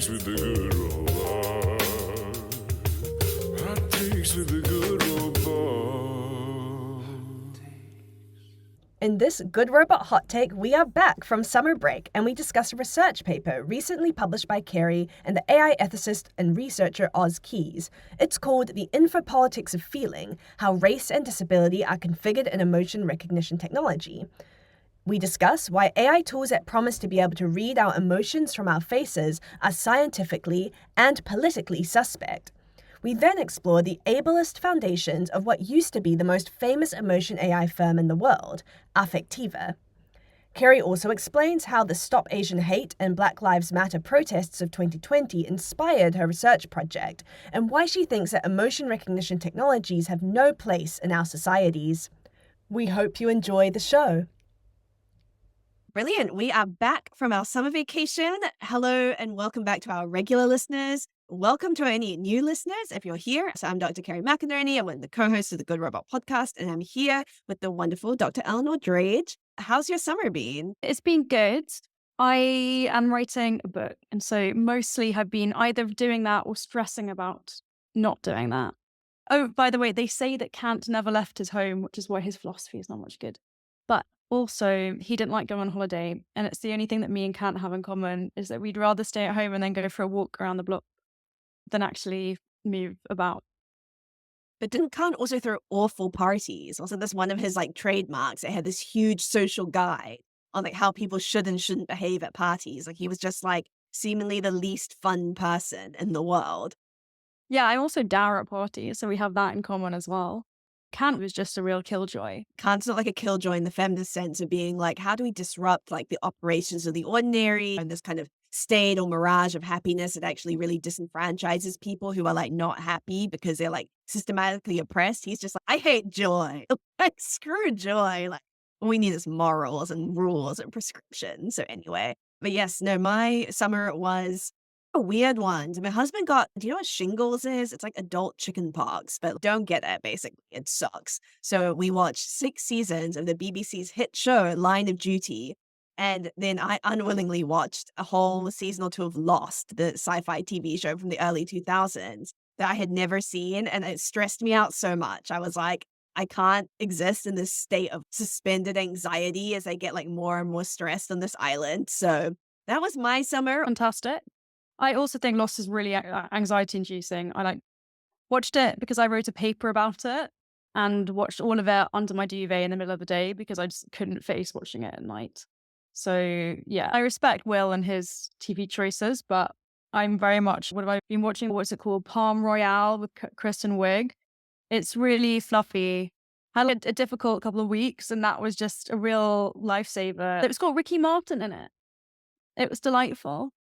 takes with the good robot. Hot takes with the good robot. In this Good Robot Hot Take, we are back from summer break and we discuss a research paper recently published by Kerry and the AI ethicist and researcher Oz Keys. It's called The Infopolitics of Feeling: How Race and Disability Are Configured in Emotion Recognition Technology. We discuss why AI tools that promise to be able to read our emotions from our faces are scientifically and politically suspect. We then explore the ableist foundations of what used to be the most famous emotion AI firm in the world, Affectiva. Kerry also explains how the Stop Asian Hate and Black Lives Matter protests of 2020 inspired her research project, and why she thinks that emotion recognition technologies have no place in our societies. We hope you enjoy the show. Brilliant. We are back from our summer vacation. Hello and welcome back to our regular listeners. Welcome to any new listeners if you're here. So I'm Dr. Kerry McInerney. I'm one of the co-hosts of the Good Robot podcast, and I'm here with the wonderful Dr. Eleanor Drage. How's your summer been? It's been good. I am writing a book, and so mostly have been either doing that or stressing about not doing that. Oh, by the way, they say that Kant never left his home, which is why his philosophy is not much good. But also, he didn't like going on holiday, and it's the only thing that me and Kant have in common is that we'd rather stay at home and then go for a walk around the block than actually move about. But didn't Kant also throw awful parties? Also, that's one of his trademarks. It had this huge social guide on how people should and shouldn't behave at parties. He was just seemingly the least fun person in the world. Yeah, I'm also dour at parties, so we have that in common as well. Kant was just a real killjoy. Kant's not a killjoy in the feminist sense of being how do we disrupt the operations of the ordinary and this kind of state or mirage of happiness that actually really disenfranchises people who are not happy because they're systematically oppressed. He's just I hate joy. Screw joy. We need is morals and rules and prescriptions. So anyway, but yes, no, my summer was a weird one. My husband got, do you know what shingles is? It's adult chicken pox, but don't get it, basically. It sucks. So we watched 6 seasons of the BBC's hit show, Line of Duty. And then I unwillingly watched a whole season or 2 of Lost, the sci-fi TV show from the early 2000s that I had never seen. And it stressed me out so much. I was I can't exist in this state of suspended anxiety as I get more and more stressed on this island. So that was my summer. Fantastic. I also think Lost is really anxiety-inducing. I watched it because I wrote a paper about it and watched all of it under my duvet in the middle of the day because I just couldn't face watching it at night. So yeah, I respect Will and his TV choices, but I'm very much, what have I been watching? What's it called? Palm Royale with Kristen Wiig. It's really fluffy. I had a difficult couple of weeks and that was just a real lifesaver. It was got Ricky Martin in it. It was delightful.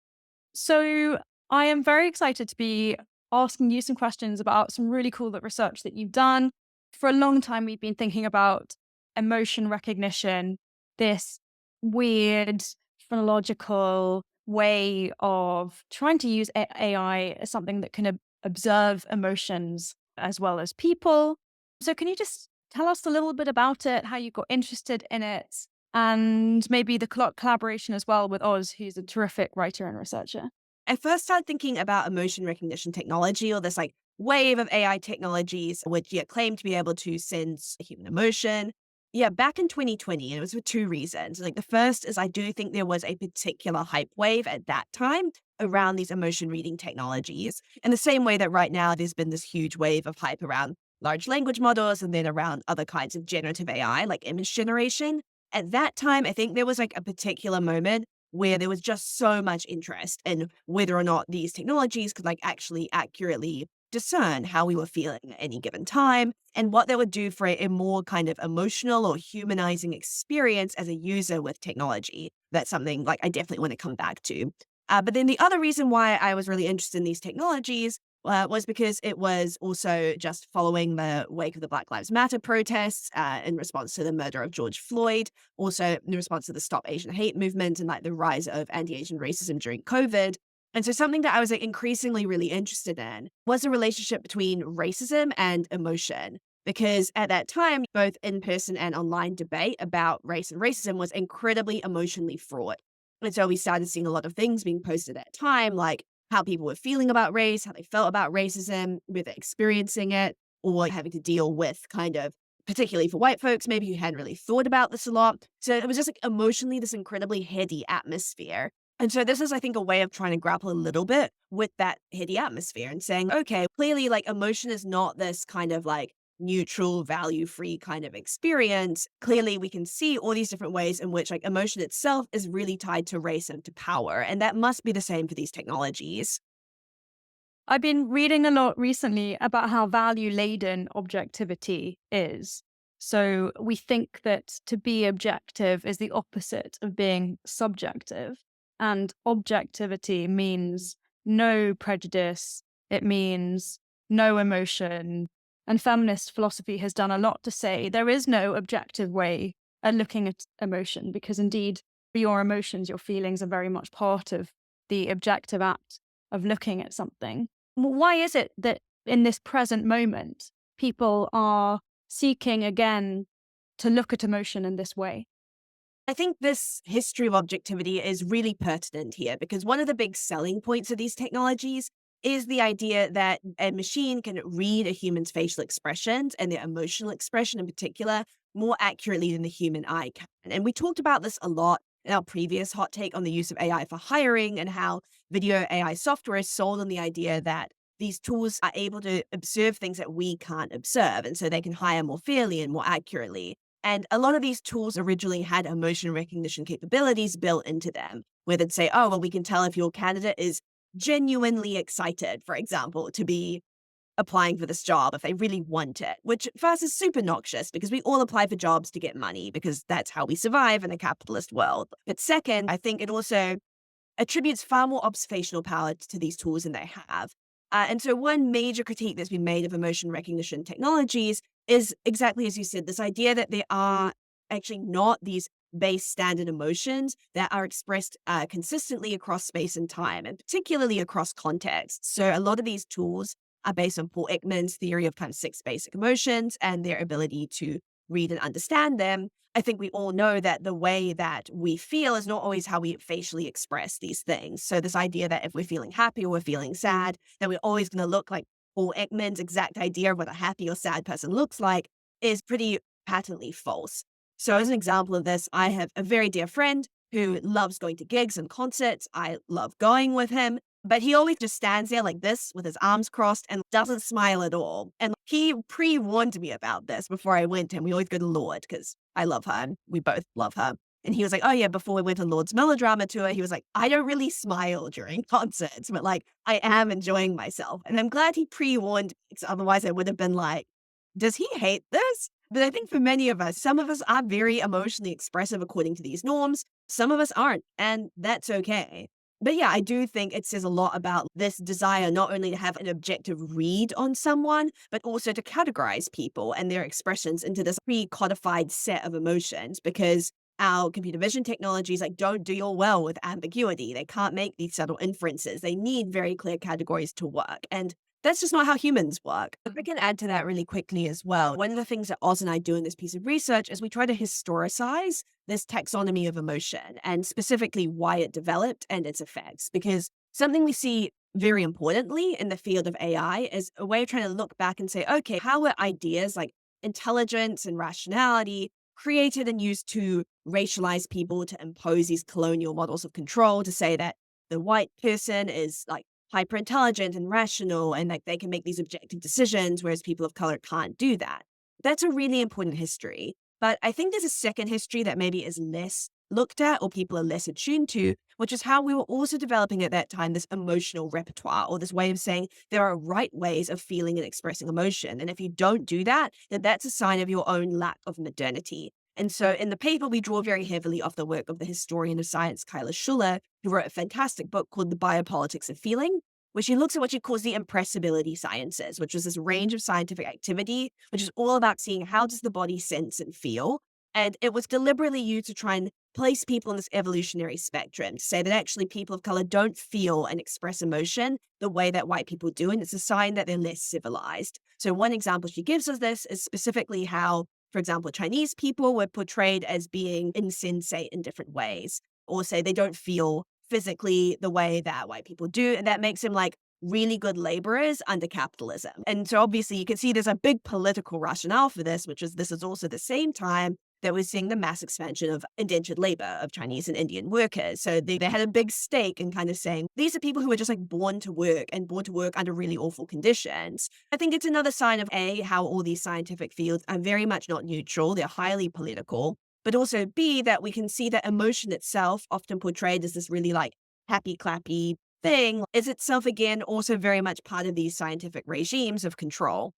So I am very excited to be asking you some questions about some really cool research that you've done. For a long time, we've been thinking about emotion recognition, this weird phonological way of trying to use AI as something that can observe emotions as well as people. So can you just tell us a little bit about it, how you got interested in it, and maybe the collaboration as well with Oz, who's a terrific writer and researcher? I first started thinking about emotion recognition technology, or this wave of AI technologies which claim to be able to sense human emotion. Yeah, back in 2020, and it was for 2 reasons. The first is I do think there was a particular hype wave at that time around these emotion reading technologies. In the same way that right now there's been this huge wave of hype around large language models and then around other kinds of generative AI, like image generation. At that time, I think there was a particular moment where there was just so much interest in whether or not these technologies could actually accurately discern how we were feeling at any given time and what they would do for a more kind of emotional or humanizing experience as a user with technology. That's something I definitely want to come back to. But then the other reason why I was really interested in these technologies was because it was also just following the wake of the Black Lives Matter protests in response to the murder of George Floyd, also in response to the Stop Asian Hate movement and the rise of anti-Asian racism during COVID. And so something that I was increasingly really interested in was the relationship between racism and emotion. Because at that time, both in-person and online debate about race and racism was incredibly emotionally fraught. And so we started seeing a lot of things being posted at that time, how people were feeling about race, how they felt about racism, whether experiencing it or having to deal with kind of, particularly for white folks, maybe who hadn't really thought about this a lot. So it was just like emotionally this incredibly heady atmosphere. And so this is, I think, a way of trying to grapple a little bit with that heady atmosphere and saying, okay, clearly like emotion is not this kind of like neutral, value-free kind of experience. Clearly, we can see all these different ways in which like emotion itself is really tied to race and to power. And that must be the same for these technologies. I've been reading a lot recently about how value-laden objectivity is. So we think that to be objective is the opposite of being subjective. And objectivity means no prejudice. It means no emotion. And feminist philosophy has done a lot to say there is no objective way at looking at emotion, because indeed your emotions, your feelings are very much part of the objective act of looking at something. Why is it that in this present moment, people are seeking again to look at emotion in this way? I think this history of objectivity is really pertinent here because one of the big selling points of these technologies is the idea that a machine can read a human's facial expressions and their emotional expression in particular more accurately than the human eye can. And we talked about this a lot in our previous hot take on the use of AI for hiring and how video AI software is sold on the idea that these tools are able to observe things that we can't observe. And so they can hire more fairly and more accurately. And a lot of these tools originally had emotion recognition capabilities built into them, where they'd say, oh, well, we can tell if your candidate is genuinely excited, for example, to be applying for this job if they really want it, which first is super noxious because we all apply for jobs to get money because that's how we survive in a capitalist world. But second, I think it also attributes far more observational power to these tools than they have. And so one major critique that's been made of emotion recognition technologies is exactly as you said, this idea that there are actually not these base standard emotions that are expressed consistently across space and time, and particularly across contexts. So a lot of these tools are based on Paul Ekman's theory of kind of 6 basic emotions and their ability to read and understand them. I think we all know that the way that we feel is not always how we facially express these things. So this idea that if we're feeling happy or we're feeling sad, that we're always going to look like Paul Ekman's exact idea of what a happy or sad person looks like is pretty patently false. So as an example of this, I have a very dear friend who loves going to gigs and concerts. I love going with him, but he always just stands there like this with his arms crossed and doesn't smile at all. And he pre-warned me about this before I went, and we always go to Lord because I love her and we both love her. And he was like, oh yeah, before we went to Lord's melodrama tour, he was like, I don't really smile during concerts, but like I am enjoying myself. And I'm glad he pre-warned me because otherwise I would have been like, does he hate this? But I think for many of us, some of us are very emotionally expressive according to these norms. Some of us aren't, and that's okay. But yeah, I do think it says a lot about this desire not only to have an objective read on someone, but also to categorize people and their expressions into this pre-codified set of emotions, because our computer vision technologies like don't deal well with ambiguity. They can't make these subtle inferences. They need very clear categories to work. And that's just not how humans work. If I can add to that really quickly as well, one of the things that Oz and I do in this piece of research is we try to historicize this taxonomy of emotion and specifically why it developed and its effects. Because something we see very importantly in the field of AI is a way of trying to look back and say, okay, how were ideas like intelligence and rationality created and used to racialize people, to impose these colonial models of control, to say that the white person is like hyper intelligent and rational and like they can make these objective decisions, whereas people of color can't do that. That's a really important history. But I think there's a second history that maybe is less looked at or people are less attuned to, which is how we were also developing at that time this emotional repertoire, or this way of saying there are right ways of feeling and expressing emotion. And if you don't do that, then that's a sign of your own lack of modernity. And so in the paper, we draw very heavily off the work of the historian of science, Kyla Schuller, who wrote a fantastic book called The Biopolitics of Feeling, where she looks at what she calls the impressibility sciences, which is this range of scientific activity, which is all about seeing how does the body sense and feel. And it was deliberately used to try and place people on this evolutionary spectrum, to say that actually people of color don't feel and express emotion the way that white people do. And it's a sign that they're less civilized. So one example she gives us this is specifically how, for example, Chinese people were portrayed as being insensate in different ways, or say they don't feel physically the way that white people do. And that makes them like really good laborers under capitalism. And so obviously you can see there's a big political rationale for this, which is this is also the same time that we're seeing the mass expansion of indentured labor of Chinese and Indian workers. So they had a big stake in kind of saying, these are people who are just like born to work and born to work under really awful conditions. I think it's another sign of A, how all these scientific fields are very much not neutral. They're highly political, but also B, that we can see that emotion itself, often portrayed as this really like happy, clappy thing, is itself again also very much part of these scientific regimes of control.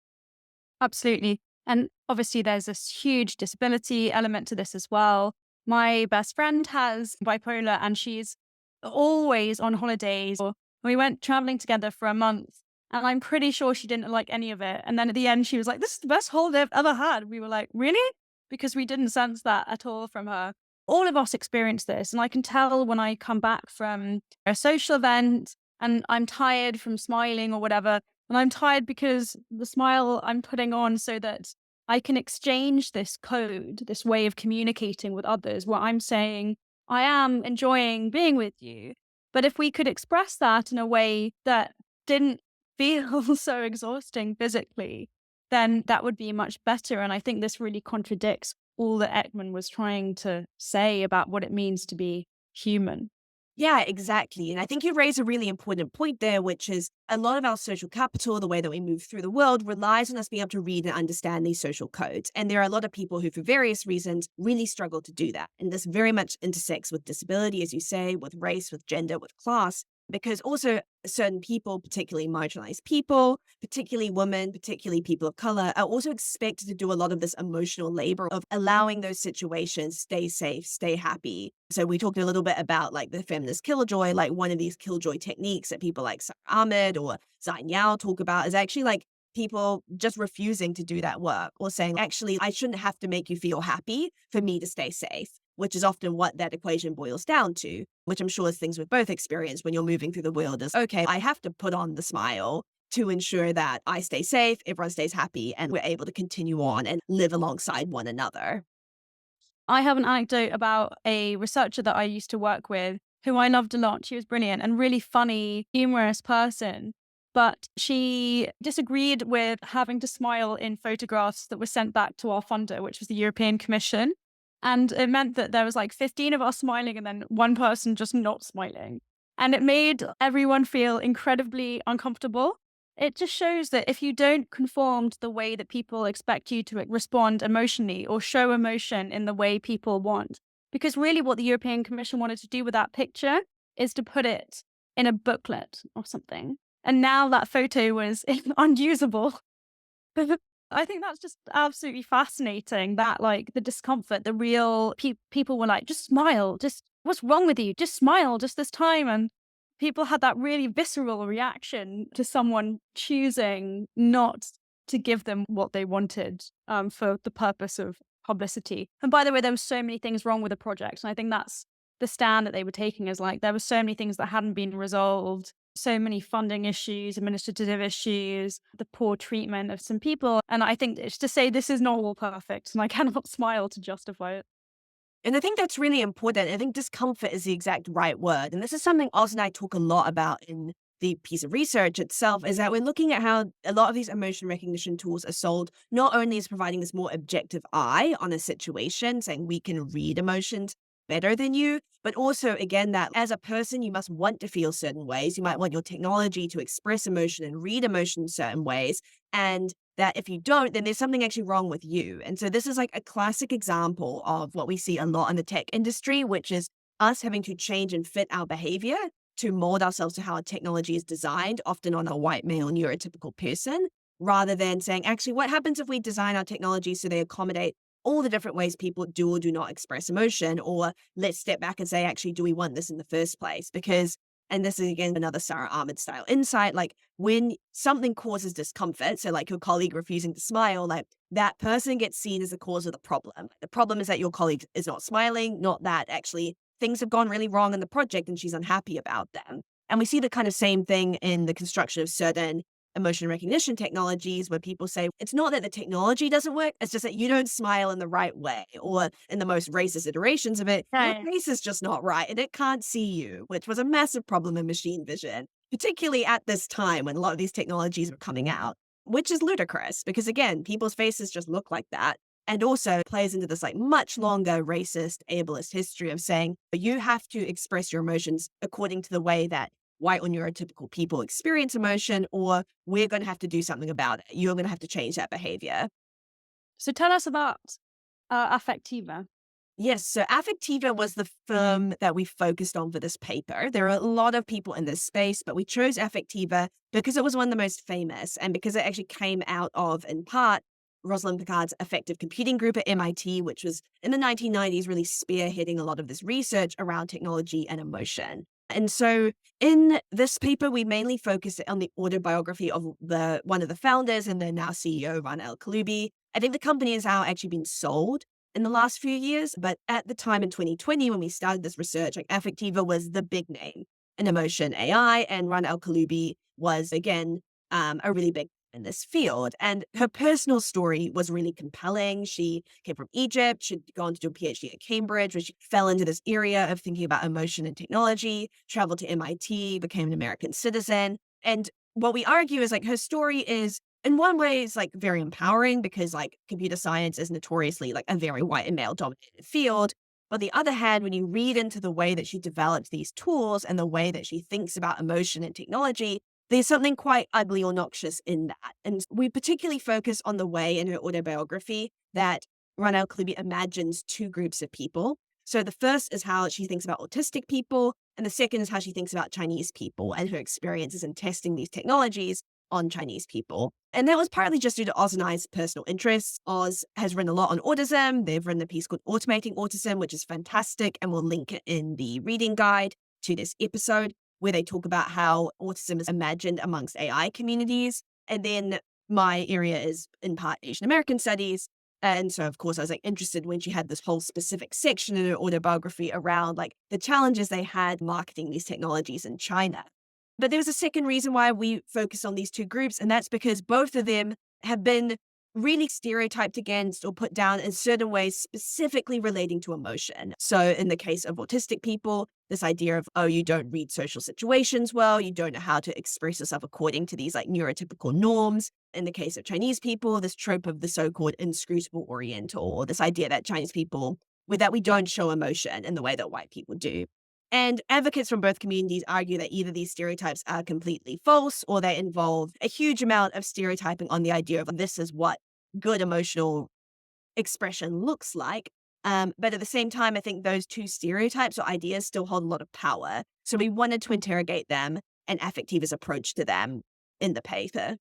Absolutely. And obviously, there's this huge disability element to this as well. My best friend has bipolar and she's always on holidays. Or we went traveling together for a month and I'm pretty sure she didn't like any of it. And then at the end, she was like, this is the best holiday I've ever had. We were like, really? Because we didn't sense that at all from her. All of us experience this. And I can tell when I come back from a social event and I'm tired from smiling or whatever. And I'm tired because the smile I'm putting on so that I can exchange this code, this way of communicating with others, where I'm saying, I am enjoying being with you. But if we could express that in a way that didn't feel so exhausting physically, then that would be much better. And I think this really contradicts all that Ekman was trying to say about what it means to be human. Yeah, exactly. And I think you raise a really important point there, which is a lot of our social capital, the way that we move through the world, relies on us being able to read and understand these social codes. And there are a lot of people who, for various reasons, really struggle to do that. And this very much intersects with disability, as you say, with race, with gender, with class. Because also certain people, particularly marginalized people, particularly women, particularly people of color, are also expected to do a lot of this emotional labor of allowing those situations stay safe, stay happy. So we talked a little bit about like the feminist killjoy, like one of these killjoy techniques that people like Sarah Ahmed or Zain Yao talk about is actually like people just refusing to do that work or saying, actually, I shouldn't have to make you feel happy for me to stay safe, which is often what that equation boils down to, which I'm sure is things we've both experienced when you're moving through the world is, okay, I have to put on the smile to ensure that I stay safe, everyone stays happy, and we're able to continue on and live alongside one another. I have an anecdote about a researcher that I used to work with who I loved a lot. She was brilliant and really funny, humorous person. But she disagreed with having to smile in photographs that were sent back to our funder, which was the European Commission. And it meant that there was like 15 of us smiling and then one person just not smiling. And it made everyone feel incredibly uncomfortable. It just shows that if you don't conform to the way that people expect you to respond emotionally or show emotion in the way people want, because really what the European Commission wanted to do with that picture is to put it in a booklet or something. And now that photo was unusable. I think that's just absolutely fascinating that like the discomfort, the real people were like, just smile, just what's wrong with you? Just smile just this time. And people had that really visceral reaction to someone choosing not to give them what they wanted for the purpose of publicity. And by the way, there were so many things wrong with the project. And I think that's the stand that they were taking is like, there were so many things that hadn't been resolved. So many funding issues, administrative issues, the poor treatment of some people. And I think it's to say this is not all perfect and I cannot smile to justify it. And I think that's really important. I think discomfort is the exact right word. And this is something Oz and I talk a lot about in the piece of research itself, is that we're looking at how a lot of these emotion recognition tools are sold, not only as providing this more objective eye on a situation, saying we can read emotions better than you, but also, again, that as a person, you must want to feel certain ways. You might want your technology to express emotion and read emotion in certain ways. And that if you don't, then there's something actually wrong with you. And so this is like a classic example of what we see a lot in the tech industry, which is us having to change and fit our behavior to mold ourselves to how a technology is designed, often on a white male neurotypical person, rather than saying, actually, what happens if we design our technology so they accommodate all the different ways people do or do not express emotion? Or let's step back and say, actually, do we want this in the first place? Because, and this is again another Sarah Ahmed style insight, like when something causes discomfort, so like your colleague refusing to smile, like that person gets seen as the cause of the problem. The problem is that your colleague is not smiling, not that actually things have gone really wrong in the project and she's unhappy about them. And we see the kind of same thing in the construction of certain emotion recognition technologies where people say it's not that the technology doesn't work, it's just that you don't smile in the right way, or in the most racist iterations of it, your face is just not right and it can't see you, which was a massive problem in machine vision, particularly at this time when a lot of these technologies were coming out, which is ludicrous because, again, people's faces just look like that. And also plays into this like much longer racist, ableist history of saying you have to express your emotions according to the way that white or neurotypical people experience emotion, or we're going to have to do something about it. You're going to have to change that behavior. So tell us about Affectiva. Yes, so Affectiva was the firm that we focused on for this paper. There are a lot of people in this space, but we chose Affectiva because it was one of the most famous and because it actually came out of, in part, Rosalind Picard's affective computing group at MIT, which was in the 1990s really spearheading a lot of this research around technology and emotion. And so in this paper, we mainly focused on the autobiography of one of the founders and the now CEO, Ran El-Kaloubi. I think the company has now actually been sold in the last few years, but at the time in 2020, when we started this research, like Affectiva was the big name in emotion AI, and Ran El-Kaloubi was, again, a really big in this field. And her personal story was really compelling. She came from Egypt. She'd gone to do a PhD at Cambridge, where she fell into this area of thinking about emotion and technology, traveled to MIT, became an American citizen. And what we argue is like her story is, in one way, it's like very empowering because like computer science is notoriously like a very white and male dominated field. But on the other hand, when you read into the way that she develops these tools and the way that she thinks about emotion and technology, there's something quite ugly or noxious in that. And we particularly focus on the way in her autobiography that Ran El-Kaloubi imagines two groups of people. So the first is how she thinks about autistic people, and the second is how she thinks about Chinese people and her experiences in testing these technologies on Chinese people. And that was partly just due to Oz and I's personal interests. Oz has written a lot on autism. They've written a piece called Automating Autism, which is fantastic, and we'll link it in the reading guide to this episode, where they talk about how autism is imagined amongst AI communities. And then my area is in part Asian American studies. And so, of course, I was like interested when she had this whole specific section in her autobiography around like the challenges they had marketing these technologies in China. But there was a second reason why we focused on these two groups, and that's because both of them have been really stereotyped against or put down in certain ways specifically relating to emotion. So in the case of autistic people, this idea of, oh, you don't read social situations well, you don't know how to express yourself according to these like neurotypical norms. In the case of Chinese people, this trope of the so-called inscrutable Oriental, or this idea that Chinese people, with that we don't show emotion in the way that white people do. And advocates from both communities argue that either these stereotypes are completely false or they involve a huge amount of stereotyping on the idea of this is what good emotional expression looks like. But at the same time, I think those two stereotypes or ideas still hold a lot of power. So we wanted to interrogate them and Affectiva's approach to them in the paper.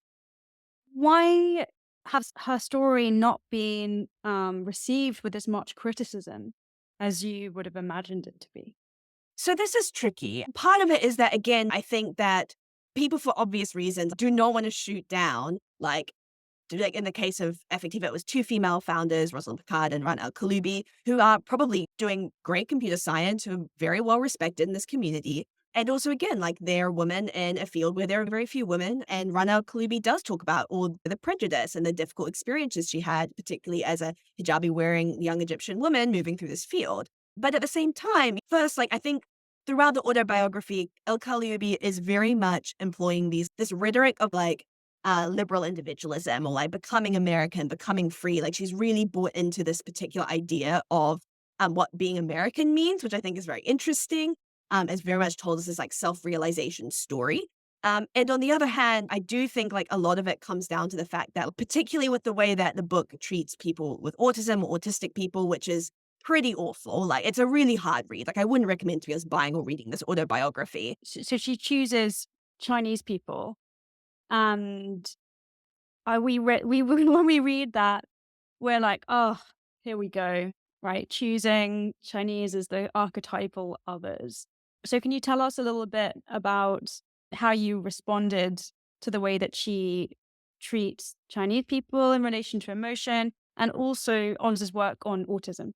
Why has her story not been received with as much criticism as you would have imagined it to be? So this is tricky. Part of it is that, again, I think that people, for obvious reasons, do not want to shoot down, like in the case of Affectiva, it was two female founders, Rosalind Picard and Ran El-Kaloubi, who are probably doing great computer science, who are very well respected in this community. And also, again, like they're women in a field where there are very few women. And Ran El-Kaloubi does talk about all the prejudice and the difficult experiences she had, particularly as a hijabi-wearing young Egyptian woman moving through this field. But at the same time, first, like I think throughout the autobiography, El-Kaloubi is very much employing this rhetoric of like liberal individualism or like becoming American, becoming free. Like she's really bought into this particular idea of what being American means, which I think is very interesting. It's very much told us this like self-realization story. And on the other hand, I do think like a lot of it comes down to the fact that particularly with the way that the book treats people with autism or autistic people, which is pretty awful. Like it's a really hard read. Like I wouldn't recommend to us buying or reading this autobiography. So she chooses Chinese people, and when we read that, we're like, oh, here we go, right? Choosing Chinese as the archetypal others. So can you tell us a little bit about how you responded to the way that she treats Chinese people in relation to emotion, and also Oz's work on autism?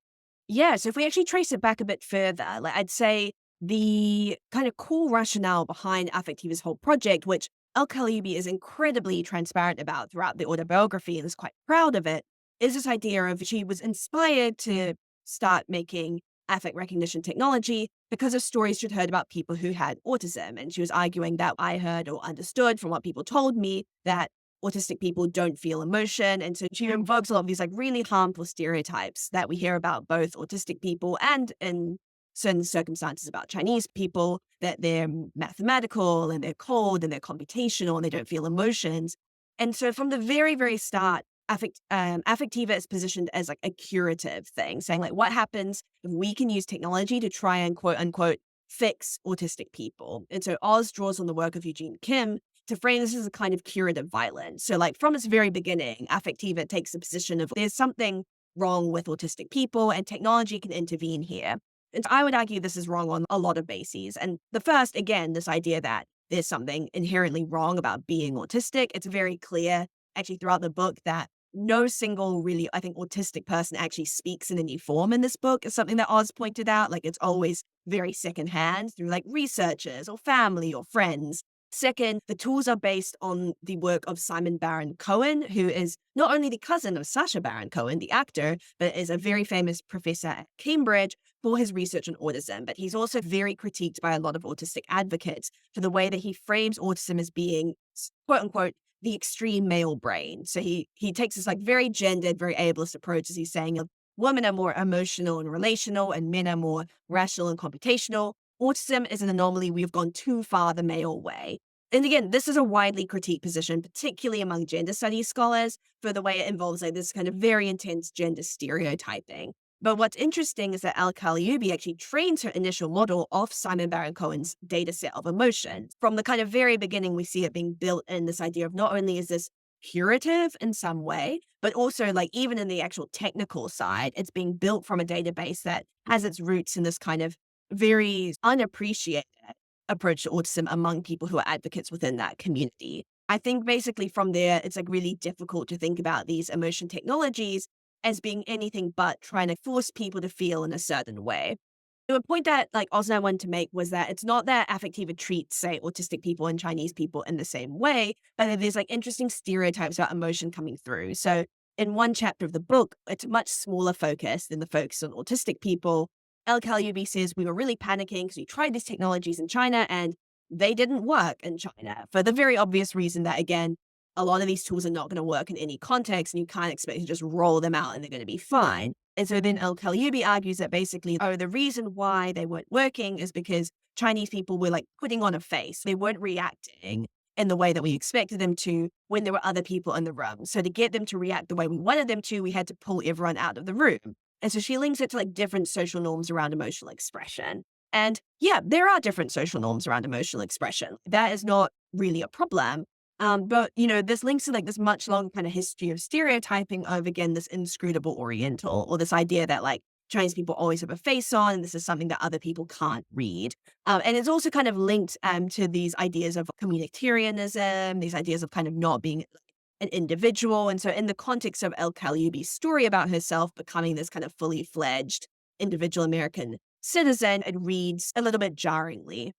Yeah, so if we actually trace it back a bit further, like I'd say the kind of core rationale behind Affectiva's whole project, which Al-Khalyoubi is incredibly transparent about throughout the autobiography and is quite proud of it, is this idea of she was inspired to start making affect recognition technology because of stories she'd heard about people who had autism. And she was arguing that I heard or understood from what people told me that autistic people don't feel emotion. And so she invokes a lot of these like really harmful stereotypes that we hear about both autistic people and in certain circumstances about Chinese people, that they're mathematical and they're cold and they're computational and they don't feel emotions. And so from the very, very start, Affectiva is positioned as like a curative thing, saying like, what happens if we can use technology to try and quote unquote fix autistic people? And so Oz draws on the work of Eugene Kim to frame this as a kind of curative violence. So like from its very beginning, Affectiva takes the position of there's something wrong with autistic people and technology can intervene here. And so I would argue this is wrong on a lot of bases. And the first, again, this idea that there's something inherently wrong about being autistic. It's very clear actually throughout the book that no single really, I think, autistic person actually speaks in any form in this book. Is something that Oz pointed out. Like it's always very secondhand through like researchers or family or friends. Second, the tools are based on the work of Simon Baron Cohen, who is not only the cousin of Sacha Baron Cohen, the actor, but is a very famous professor at Cambridge for his research on autism. But he's also very critiqued by a lot of autistic advocates for the way that he frames autism as being, quote unquote, the extreme male brain. So he takes this like very gendered, very ableist approach, as he's saying, women are more emotional and relational and men are more rational and computational. Autism is an anomaly. We've gone too far the male way. And again, this is a widely critiqued position, particularly among gender studies scholars, for the way it involves like this kind of very intense gender stereotyping. But what's interesting is that Al-Khalyoubi actually trains her initial model off Simon Baron Cohen's data set of emotion. From the kind of very beginning, we see it being built in this idea of not only is this curative in some way, but also like even in the actual technical side, it's being built from a database that has its roots in this kind of very unappreciated approach to autism among people who are advocates within that community. I think basically from there, it's like really difficult to think about these emotion technologies as being anything but trying to force people to feel in a certain way. The point that like Oz and I wanted to make was that it's not that Affectiva treats, say, autistic people and Chinese people in the same way, but that there's like interesting stereotypes about emotion coming through. So in one chapter of the book, it's a much smaller focus than the focus on autistic people. Al-Khalyoubi says we were really panicking because we tried these technologies in China and they didn't work in China for the very obvious reason that, again, a lot of these tools are not going to work in any context and you can't expect to just roll them out and they're going to be fine. And so then Al-Khalyoubi argues that basically, the reason why they weren't working is because Chinese people were like putting on a face. They weren't reacting in the way that we expected them to when there were other people in the room. So to get them to react the way we wanted them to, we had to pull everyone out of the room. And so she links it to like different social norms around emotional expression. And yeah, there are different social norms around emotional expression. That is not really a problem. But, this links to like this much long kind of history of stereotyping of, again, this inscrutable Oriental or this idea that like Chinese people always have a face on and this is something that other people can't read. And it's also kind of linked to these ideas of communitarianism, these ideas of kind of not being an individual. And so in the context of Al-Khalyoubi's story about herself becoming this kind of fully fledged individual American citizen, it reads a little bit jarringly.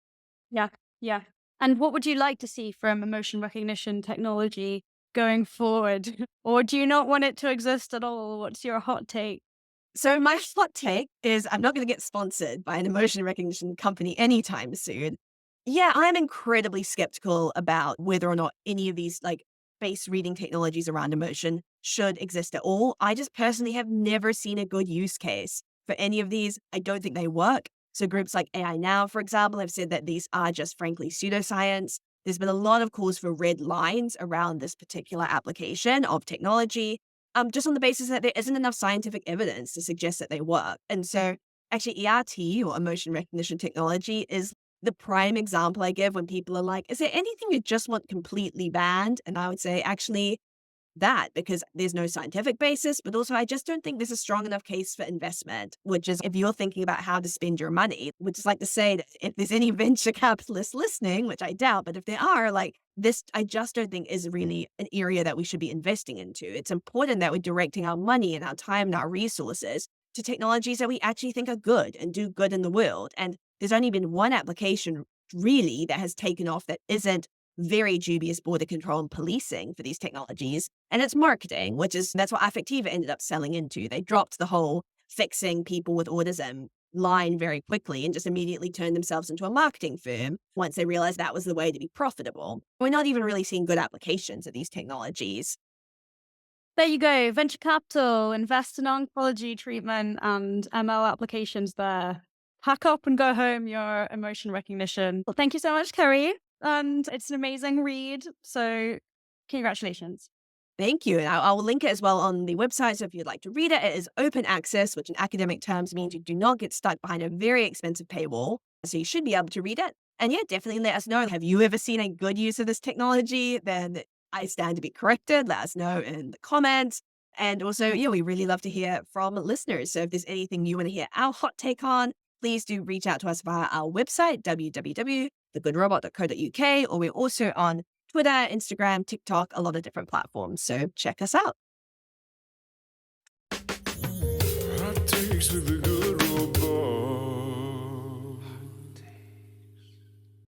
Yeah, yeah. And what would you like to see from emotion recognition technology going forward? Or do you not want it to exist at all? What's your hot take? So my hot take is I'm not going to get sponsored by an emotion recognition company anytime soon. Yeah, I'm incredibly skeptical about whether or not any of these like face reading technologies around emotion should exist at all. I just personally have never seen a good use case for any of these. I don't think they work. So groups like AI Now, for example, have said that these are just frankly pseudoscience. There's been a lot of calls for red lines around this particular application of technology, just on the basis that there isn't enough scientific evidence to suggest that they work. And so actually ERT or emotion recognition technology is the prime example I give when people are like, is there anything you just want completely banned? And I would say actually that, because there's no scientific basis, but also I just don't think there's a strong enough case for investment, which is if you're thinking about how to spend your money, which is like to say that if there's any venture capitalists listening, which I doubt, but if there are, like this, I just don't think is really an area that we should be investing into. It's important that we're directing our money and our time and our resources to technologies that we actually think are good and do good in the world. And there's only been one application really that has taken off that isn't very dubious border control and policing for these technologies. And it's marketing, that's what Affectiva ended up selling into. They dropped the whole fixing people with autism line very quickly and just immediately turned themselves into a marketing firm once they realized that was the way to be profitable. We're not even really seeing good applications of these technologies. There you go. Venture capital, invest in oncology treatment and ML applications there. Pack up and go home your emotion recognition. Well, thank you so much, Kerry. And it's an amazing read. So congratulations. Thank you. And I'll link it as well on the website. So if you'd like to read it, it is open access, which in academic terms means you do not get stuck behind a very expensive paywall. So you should be able to read it. And yeah, definitely let us know. Have you ever seen a good use of this technology? Then I stand to be corrected. Let us know in the comments. And also, yeah, we really love to hear from listeners. So if there's anything you want to hear our hot take on, please do reach out to us via our website, www.thegoodrobot.co.uk, or we're also on Twitter, Instagram, TikTok, a lot of different platforms. So check us out. Hot takes with the